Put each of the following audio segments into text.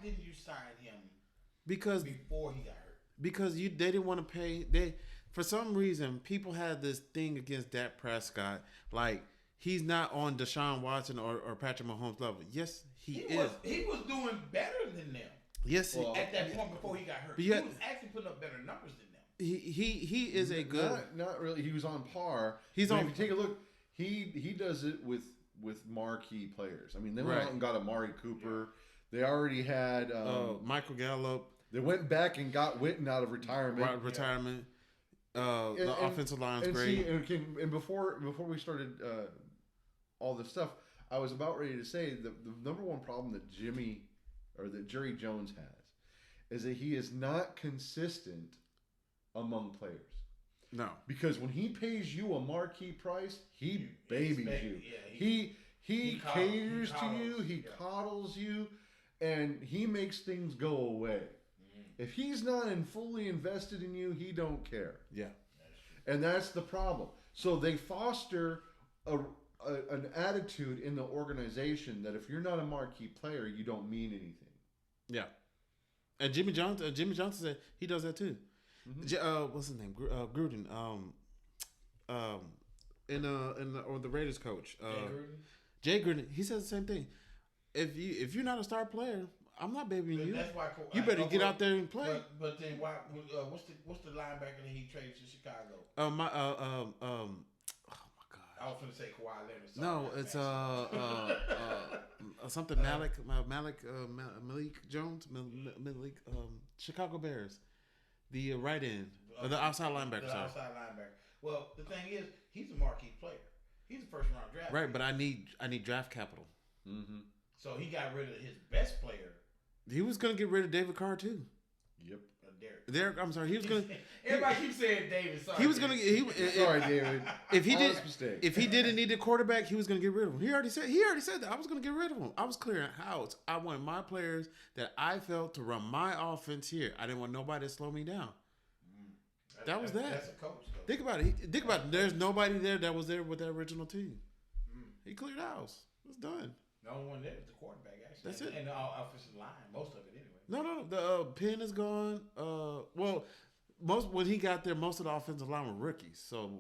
didn't you sign him because before he got hurt? Because they didn't want to pay. They For some reason people had this thing against Dak Prescott, like he's not on Deshaun Watson or Patrick Mahomes level. Yes, he is. He was doing better than them. Yes, at that point before he got hurt, he was actually putting up better numbers than them. He is a good. Not really. He was on par. He's on. If you take a look, he does it with marquee players. I mean, they went out and got Amari Cooper. They already had Michael Gallup. They went back and got Witten out of retirement. The offensive line's great. And before we started all this stuff, I was about ready to say the number one problem that Jerry Jones has is that he is not consistent among players. No, because when he pays you a marquee price, he babies you. Yeah, he caters to you. He coddles you, and he makes things go away. If he's not fully invested in you, he don't care. Yeah, and that's the problem. So they foster an attitude in the organization that if you're not a marquee player, you don't mean anything. Yeah, and Jimmy Johnson said he does that too. Mm-hmm. What's his name? Gruden. On the Raiders coach. Jay Gruden. He says the same thing. If you're not a star player, I'm not babying you. That's why you better get out there and play. But then why? What's the linebacker that he traded to Chicago? Oh my God. I was going to say Kawhi Leonard. No, it's something Malik Jones, Malik Chicago Bears. The right end, the outside linebacker. The outside linebacker. Well, the thing is, he's a marquee player. He's a first round draft. Right, but I need draft capital. Mm-hmm. So he got rid of his best player. He was going to get rid of David Carr too. Yep. Derek. I'm sorry. He was going to. Everybody keeps saying David. Sorry. He was going to. Sorry, David. If he didn't need a quarterback, he was going to get rid of him. He already said that I was going to get rid of him. I was clearing house. I wanted my players that I felt to run my offense here. I didn't want nobody to slow me down. That was that. That's a coach, though. Think about it. There's nobody there that was there with that original team. He cleared house. It's done. The only one there is the quarterback, actually. That's it. And the offensive line, most of it anyway. No. The Penn is gone. When he got there, most of the offensive line were rookies, so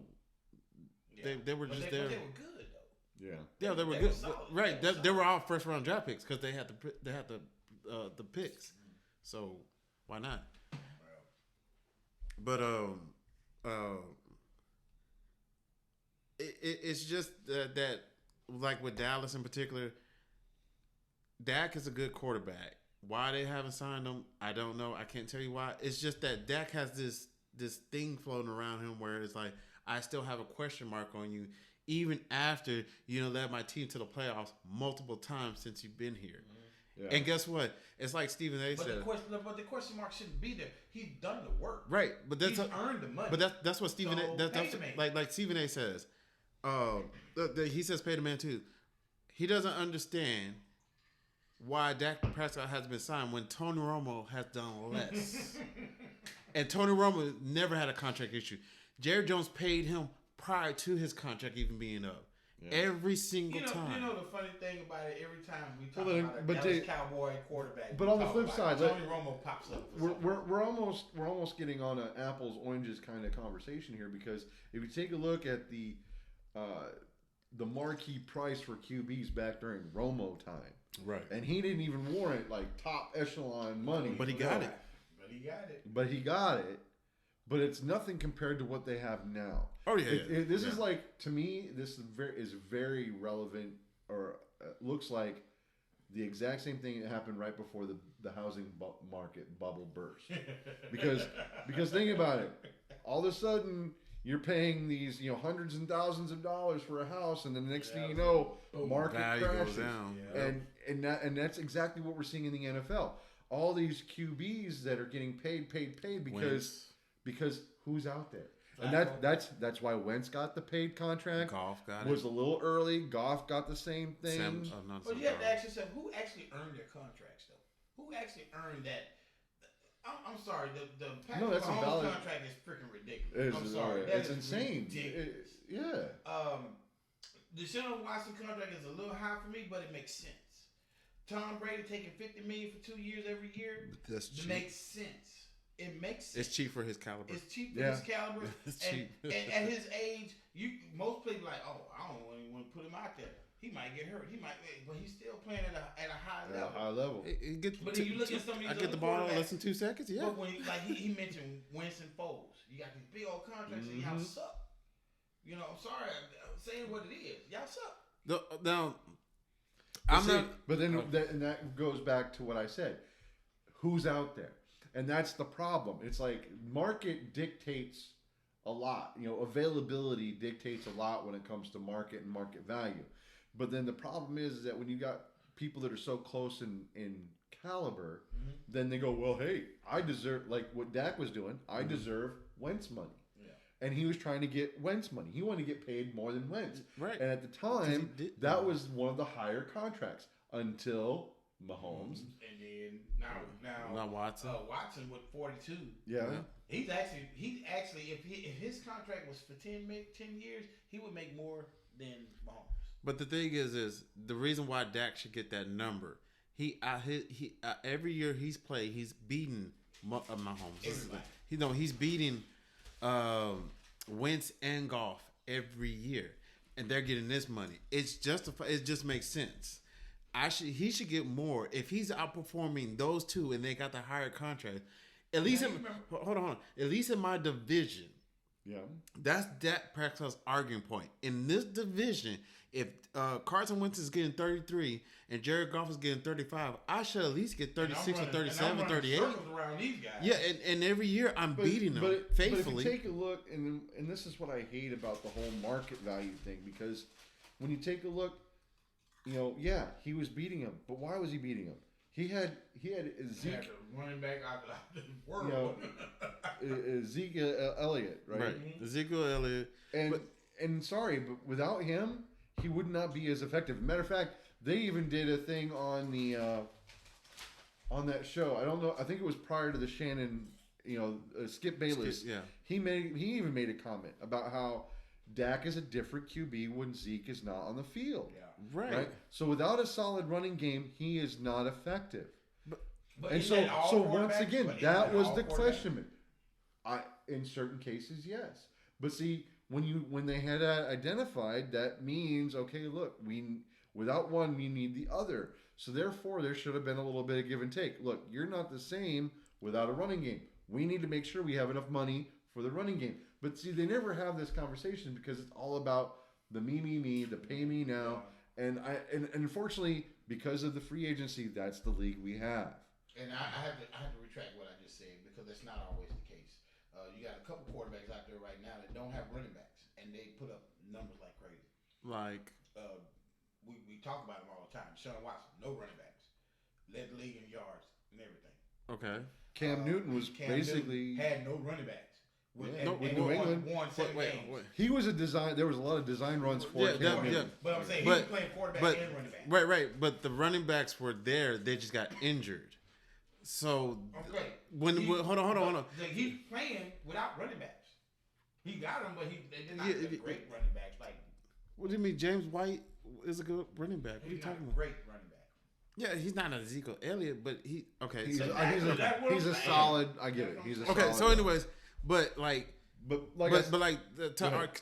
they were just there. But they were good though. Yeah, they were good. Right, they were all first round draft picks because they had the picks. So why not? But it's just that like with Dallas in particular, Dak is a good quarterback. Why they haven't signed him, I don't know. I can't tell you why. It's just that Dak has this thing floating around him where it's like, I still have a question mark on you, even after led my team to the playoffs multiple times since you've been here. Mm-hmm. Yeah. And guess what? It's like Stephen A. said. But the question mark shouldn't be there. He's done the work. Right, but he's earned the money. But that's what Stephen A. That's like Stephen A. says. He says pay the man too. He doesn't understand why Dak Prescott has been signed when Tony Romo has done less. And Tony Romo never had a contract issue. Jerry Jones paid him prior to his contract even being up. Yeah. Every single time. You know the funny thing about it, every time we talk about a Dallas Cowboy quarterback. But on the flip side, Tony Romo pops up. We're almost getting on an apples oranges kind of conversation here, because if you take a look at the marquee price for QBs back during Romo time. Right. And he didn't even warrant like top echelon money. But he got it. But it's nothing compared to what they have now. Oh yeah. This is like, to me, this is very relevant, or looks like the exact same thing that happened right before the housing market bubble burst. because think about it. All of a sudden, you're paying these hundreds and thousands of dollars for a house, and then the next thing you know, market crashes. Goes down. Yeah. And that's exactly what we're seeing in the NFL. All these QBs that are getting paid because who's out there. And that's why Wentz got the paid contract. Goff got was a little early. Goff got the same thing. But you have to ask yourself, who actually earned their contracts though? Who actually earned that? I'm sorry, the Patrick Mahomes contract is freaking ridiculous. I'm sorry, it's insane. The Deshaun Watson contract is a little high for me, but it makes sense. Tom Brady taking $50 million for 2 years every year. That's cheap. Makes sense. It makes sense. It's cheap for his caliber. It's cheap for his caliber. It's and, cheap. and at his age, most people like, oh, I don't even want to put him out there. He might get hurt. But he's still playing at a high level. At a high level. But then you look at some of these I get the ball in less than 2 seconds. Yeah. But when he mentioned Winston Foles, you got these big old contracts and y'all suck. You know, I'm sorry, I'm saying what it is. Y'all suck. Now, But then that goes back to what I said. Who's out there? And that's the problem. It's like market dictates a lot. You know, availability dictates a lot when it comes to market and market value. But then the problem is that when you got people that are so close in caliber, then they go, well, hey, I deserve, like what Dak was doing, I deserve Wentz money. And he was trying to get Wentz money. He wanted to get paid more than Wentz. Right. And at the time, that was one of the higher contracts until Mahomes. And then now Watson. Watson with 42. Yeah. He's actually if his contract was for 10 years, he would make more than Mahomes. But the thing is the reason why Dak should get that number. He every year he's played, he's beaten Mahomes. He's beating Wentz and Goff every year, and they're getting this money. It's justified. It just makes sense. He should get more if he's outperforming those two, and they got the higher contract. At least, hold on. At least in my division, that's Dak Prescott's arguing point. In this division, if Carson Wentz is getting 33 and Jared Goff is getting 35, I should at least get 36 or 37, 38. Around these guys. Yeah, and every year I'm beating them faithfully. But if you take a look, and this is what I hate about the whole market value thing, because when you take a look, he was beating him. But why was he beating him? He had Zeke, running back out of the world. Zeke Elliott, right? Right, Ezekiel Elliott. And sorry, but without him, he would not be as effective. Matter of fact, they even did a thing on the on that show. I don't know. I think it was prior to the Shannon, Skip Bayless. He even made a comment about how Dak is a different QB when Zeke is not on the field. Yeah. Right. So without a solid running game, he is not effective. But and so once again, that was the question. In certain cases, yes. But see, when they had identified, that means, okay, look, without one, we need the other. So therefore, there should have been a little bit of give and take. Look, you're not the same without a running game. We need to make sure we have enough money for the running game. But see, they never have this conversation because it's all about the me, the pay me now. And unfortunately, because of the free agency, that's the league we have. And I have to retract what I just said because that's not always the case. You got a couple quarterbacks out there right now that don't have running backs, and they put up numbers like crazy. Like we talk about them all the time. Sean Watson, no running backs, led the league in yards and everything. Okay. Cam Newton was basically had no running backs. With New England, won 7 games. He was there was a lot of design runs for Cam Newton. But I'm saying he was playing quarterback and running back. Right. But the running backs were there. They just got injured. So hold on. He's playing without running backs. He got them, but they're not great running backs. Like, what do you mean? James White is a good running back. What are you talking about? Great running back. Yeah, he's not an Ezekiel Elliott, but he's a solid. I get it. He's a okay. Solid So, anyways,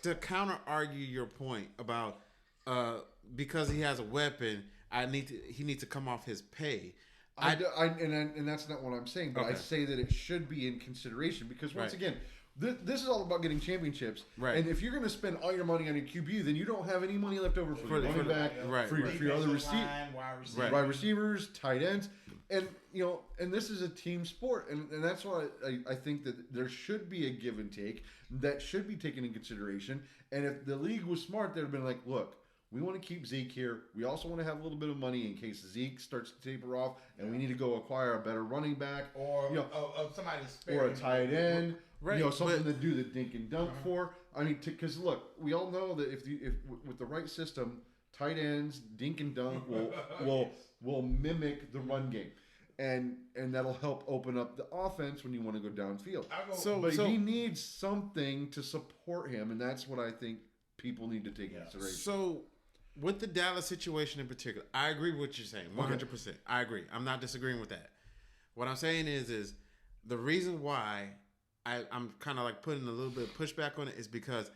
to counter argue your point about because he has a weapon, he needs to come off his pay. And that's not what I'm saying, but I say that it should be in consideration because once again, this is all about getting championships. Right. And if you're going to spend all your money on your QB, then you don't have any money left over for your running back, for your other wide receivers, tight ends, and and this is a team sport, and that's why I think that there should be a give and take that should be taken in consideration. And if the league was smart, they'd have been like, look, we want to keep Zeke here. We also want to have a little bit of money in case Zeke starts to taper off, and we need to go acquire a better running back, or somebody to spare, or a tight end, right? Something to do the dink and dunk for. I mean, because look, we all know that if with the right system, tight ends, dink and dunk will mimic the run game, and that'll help open up the offense when you want to go downfield. But he needs something to support him, and that's what I think people need to take into consideration. So, with the Dallas situation in particular, I agree with what you're saying. 100%. I agree. I'm not disagreeing with that. What I'm saying is the reason why I'm kind of like putting a little bit of pushback on it is because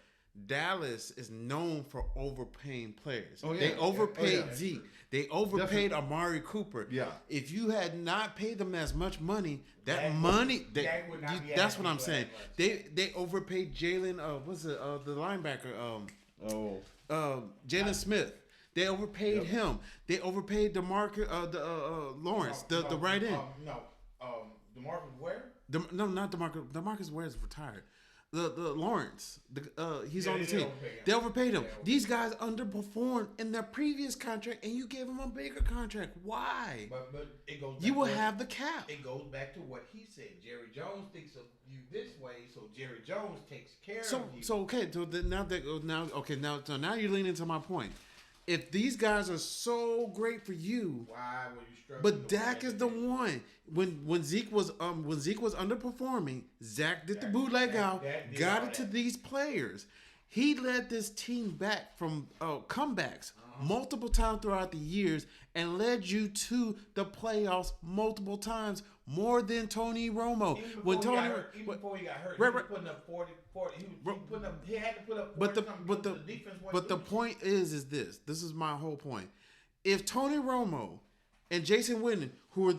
Dallas is known for overpaying players. Oh, yeah. They overpaid Zeke. True. They overpaid Amari Cooper. Yeah. If you had not paid them as much money, that's what I'm saying. They overpaid Jalen. What's it? The linebacker. Jalen Smith. They overpaid him. They overpaid Lawrence, the right end. DeMarcus Ware? No, not DeMarcus. DeMarcus Ware is retired. The Lawrence, he's on the team. They overpaid him. These guys underperformed in their previous contract, and you gave them a bigger contract. Why? But it goes. You will have the cap. It goes back to what he said. Jerry Jones thinks of you this way, so Jerry Jones takes care of you. So now you're leaning to my point. If these guys are so great for you, why were you struggling? But Dak is the one. When Zeke was underperforming, Zach did the bootleg out, got it to these players. He led this team back from comebacks multiple times throughout the years and led you to the playoffs multiple times, more than Tony Romo. Even before he got hurt, he was putting up 40. He had to put up 40. But the point is this. This is my whole point. If Tony Romo and Jason Witten, who are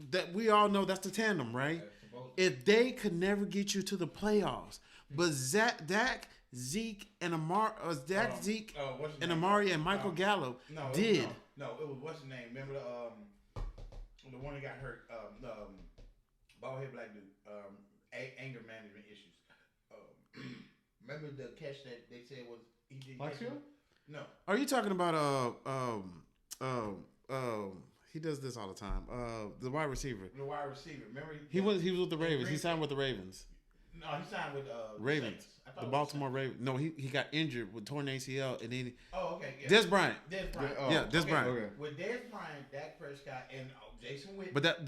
that we all know that's the tandem, right? If they could never get you to the playoffs, but Dak, Zeke, and Amari and Michael Gallup did. No, it was what's his name? Remember the one that got hurt? Bald head black dude. Anger management issues. Remember the catch that they said was he did? No. Are you talking about he does this all the time. The wide receiver. The wide receiver. Remember he was with the Ravens. He signed with the Ravens. No, he signed with Ravens. The Baltimore Ravens. No, he got injured with torn ACL and then. Oh, okay. Yeah. Des Bryant. Des Bryant. Okay. With Des Bryant, Dak Prescott, and Jason Witten, but that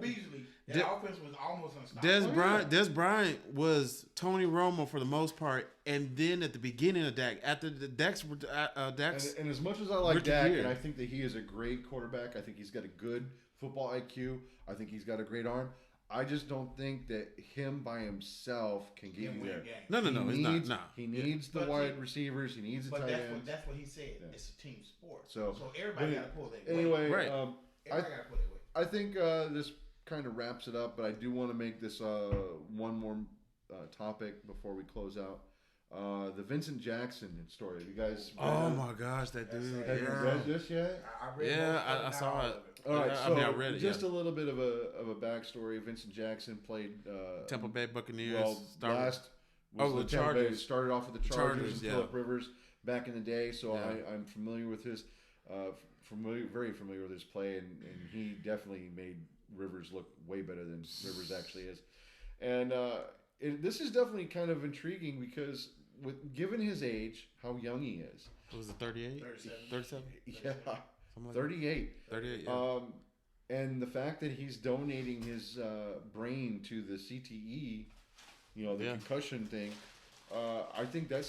Beasley, offense was almost unstoppable. Des Bryant was Tony Romo for the most part, and then at the beginning of Dak, after the Dak's and as much as I like Dak, and I think that he is a great quarterback, I think he's got a good football IQ. I think he's got a great arm. I just don't think that him by himself can get you there. No, he's not. He needs the wide receivers. He needs the tight ends. That's what he said. Yeah. It's a team sport. So everybody got to pull their weight. Anyway, right. Everybody got to pull their weight. I think this kind of wraps it up, but I do want to make this one more topic before we close out. The Vincent Jackson story. You guys? Oh my gosh, that dude! Have you read this yet? I read I saw it. All right, so I read it. Just a little bit of a backstory. Vincent Jackson played Tampa Bay Buccaneers. The Chargers. Started off with the Chargers and Phillip Rivers back in the day, so I'm familiar with his, very familiar with his play, and he definitely made Rivers look way better than Rivers actually is. And this is definitely kind of intriguing because, given his age, how young he is. Was it 38? 37? Yeah. 38. 38, yeah. And the fact that he's donating his brain to the CTE, the concussion thing, I think that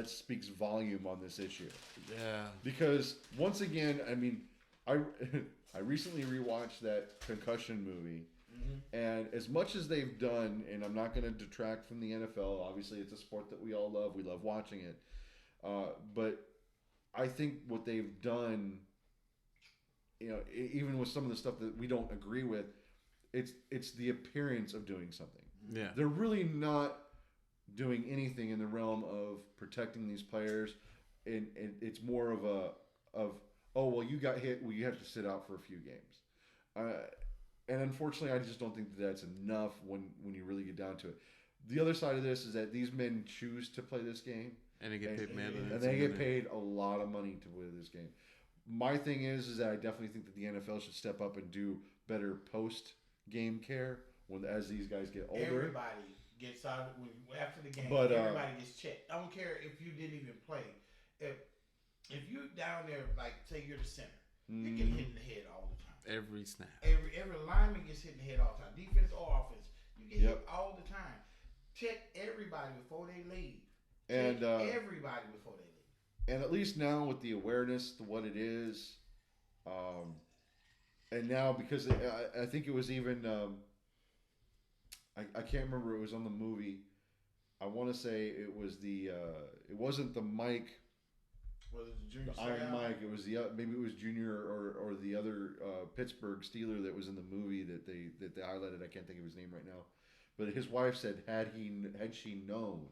speaks volume on this issue. Yeah. Because once again, I mean, I recently rewatched that concussion movie, and as much as they've done, and I'm not going to detract from the NFL. Obviously, it's a sport that we all love. We love watching it, but I think what they've done. Even with some of the stuff that we don't agree with, it's the appearance of doing something. Yeah. They're really not doing anything in the realm of protecting these players, and it's more of you got hit, well, you have to sit out for a few games. And unfortunately, I just don't think that's enough when you really get down to it. The other side of this is that these men choose to play this game. And they get paid and they get paid a lot of money to play this game. My thing is that I definitely think that the NFL should step up and do better post-game care as these guys get older. Everybody gets out after the game. But, everybody gets checked. I don't care if you didn't even play. If you're down there, like say you're the center, you get hit in the head all the time. Every snap. Every lineman gets hit in the head all the time. Defense or offense, you get hit all the time. Check everybody before they leave. Everybody before they leave. and at least now with the awareness to what it is, and now because I think it was even I can't remember, it was on the movie. I want to say it was it wasn't the Mike. Was it the Junior Iron Mike? It was maybe it was Junior or the other Pittsburgh Steeler that was in the movie that they highlighted. I can't think of his name right now, but his wife said had she known,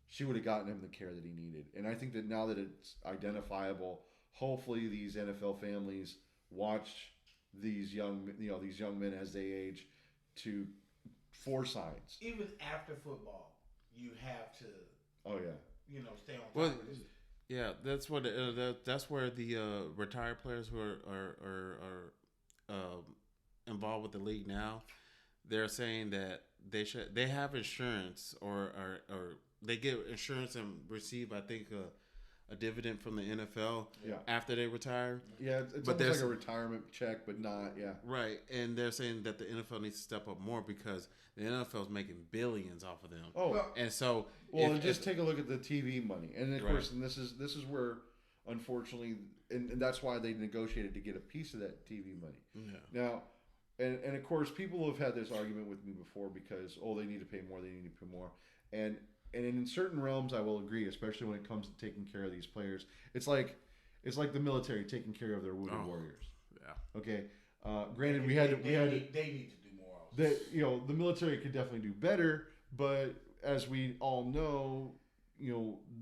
she would have gotten him the care that he needed. And I think that now that it's identifiable, hopefully these NFL families watch these young men as they age to for signs. Even after football, you have to. Oh yeah. Stay on top of this. Yeah, that's what that's where the retired players who are involved with the league now, they're saying that they have insurance or they get insurance and receive, I think, a dividend from the NFL after they retire. Yeah, it's almost like a retirement check, but not, Right, and they're saying that the NFL needs to step up more because the NFL is making billions off of them. Oh, and so... just take a look at the TV money. And of course, and this is where, unfortunately, and that's why they negotiated to get a piece of that TV money. Yeah. Now, and of course, people have had this argument with me before because, they need to pay more, And in certain realms, I will agree, especially when it comes to taking care of these players. It's like the military taking care of their wounded warriors. Yeah. Okay. Granted, they need to do more. The military could definitely do better, but as we all know,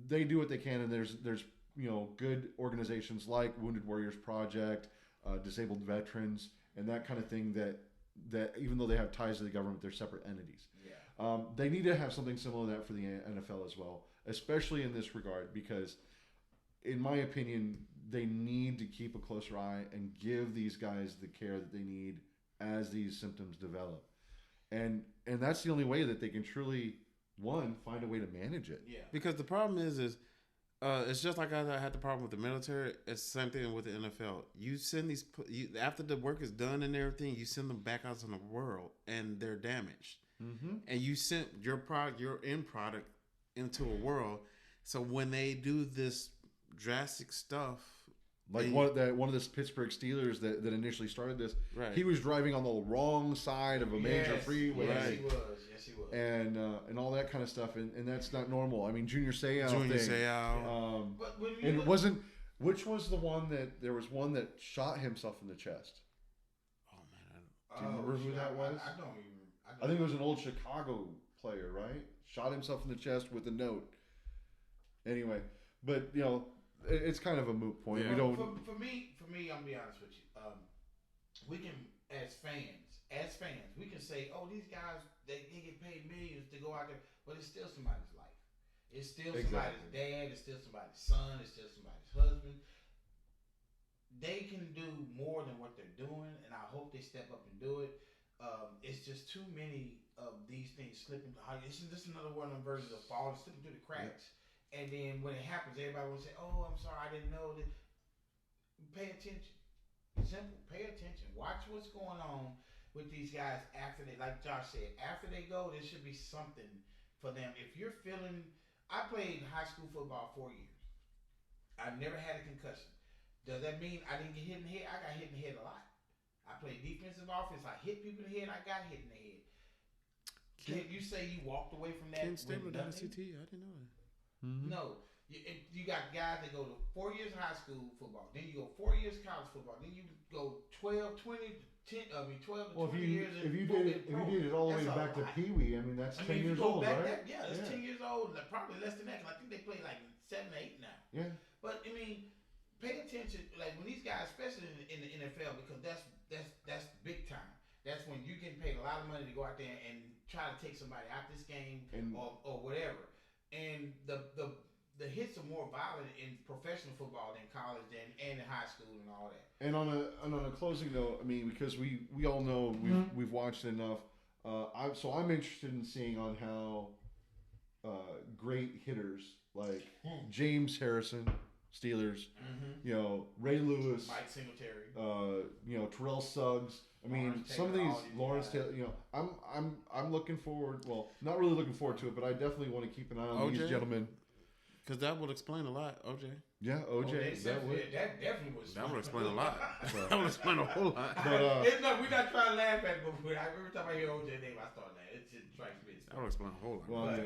they do what they can, and there's good organizations like Wounded Warriors Project, Disabled Veterans, and that kind of thing that even though they have ties to the government, they're separate entities. They need to have something similar to that for the NFL as well, especially in this regard, because in my opinion, they need to keep a closer eye and give these guys the care that they need as these symptoms develop. And that's the only way that they can truly, find a way to manage it. Yeah. Because the problem is it's just like I had the problem with the military. It's the same thing with the NFL. You send after the work is done and everything, you send them back out in the world and they're damaged. Mm-hmm. And you sent your end product into a world. So when they do this drastic stuff, like one of the Pittsburgh Steelers that initially started this, he was driving on the wrong side of a major freeway. Yes, he was. And all that kind of stuff, and that's not normal. I mean, Junior Seau. And it wasn't. Which was the one that there was one that shot himself in the chest? Oh man, do you remember who that was? I don't even. I think it was an old Chicago player, right? Shot himself in the chest with a note. Anyway, but it's kind of a moot point. Yeah. We don't. For me, I'm gonna be honest with you. We can, as fans, we can say, "Oh, these guys, they get paid millions to go out there," but it's still somebody's life. It's still somebody's dad. It's still somebody's son. It's still somebody's husband. They can do more than what they're doing, and I hope they step up and do it. It's just too many of these things slipping. This is just another one of them versions of falling, slipping through the cracks. Yeah. And then when it happens, everybody will say, "Oh, I'm sorry, I didn't know that." Pay attention. Simple. Pay attention. Watch what's going on with these guys after they, like Josh said, after they go, there should be something for them. If you're feeling, I played high school football 4 years. I never had a concussion. Does that mean I didn't get hit in the head? I got hit in the head a lot. I played defensive offense. I hit people in the head. I got hit in the head. Can you say you walked away from that? Ken Stabler did CT. I didn't know that. Mm-hmm. No. You got guys that go to 4 years high school football. Then you go 4 years college football. Then you go 12, 20, 10, 12 to 20 years. If you did it all the way back to Pee Wee, I mean, that's 10 years old, right? That's 10 years old. Probably less than that. I think they play like 7 or 8 now. Yeah. But, I mean, pay attention. Like, when these guys, especially in the NFL, because that's big time. That's when you're getting paid a lot of money to go out there and try to take somebody out this game or whatever. And the hits are more violent in professional football than college and in high school and all that. And on a closing note, I mean, because we all know we've watched enough. I'm interested in seeing on how great hitters like James Harrison, Steelers, Ray Lewis, Mike Singletary, Terrell Suggs. I mean, some of these Lawrence Taylor. I'm looking forward. Well, not really looking forward to it, but I definitely want to keep an eye on these gentlemen. Because that would explain a lot, OJ. Yeah, OJ. That would. That definitely was. That would explain a lot. That would explain a whole lot. But we're not trying to laugh at it, but every time I hear OJ name, I start laughing. It just strikes me. That would explain a whole lot. well, But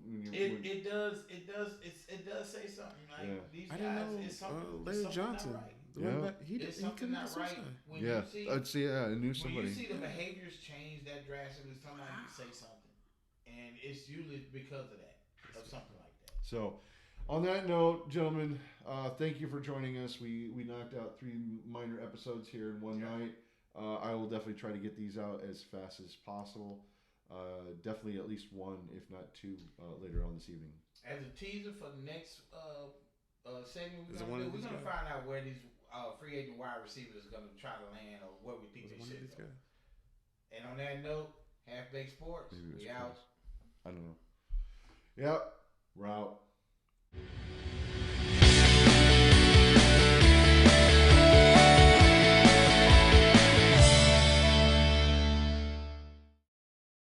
you know, it does say something. Like these I guys, didn't know it's something. Larry it's Johnson. Not right. The one that It's he something committed not right. suicide. When yeah, you see, I'd say I knew when somebody. you see the behaviors change that drastically, sometimes you say something, and it's usually because of that, of something like that. So, on that note, gentlemen, thank you for joining us. We knocked out 3 minor episodes here in one night. I will definitely try to get these out as fast as possible. Definitely at least 1, if not 2, later on this evening. As a teaser for the next segment we're one gonna do, of we're these gonna guys? find out where these free agent wide receivers are gonna try to land or where we think they Was it one of should these go. guys? And on that note, Half Baked Sports, Maybe it was we out. Chris. I don't know. Yep, we're out.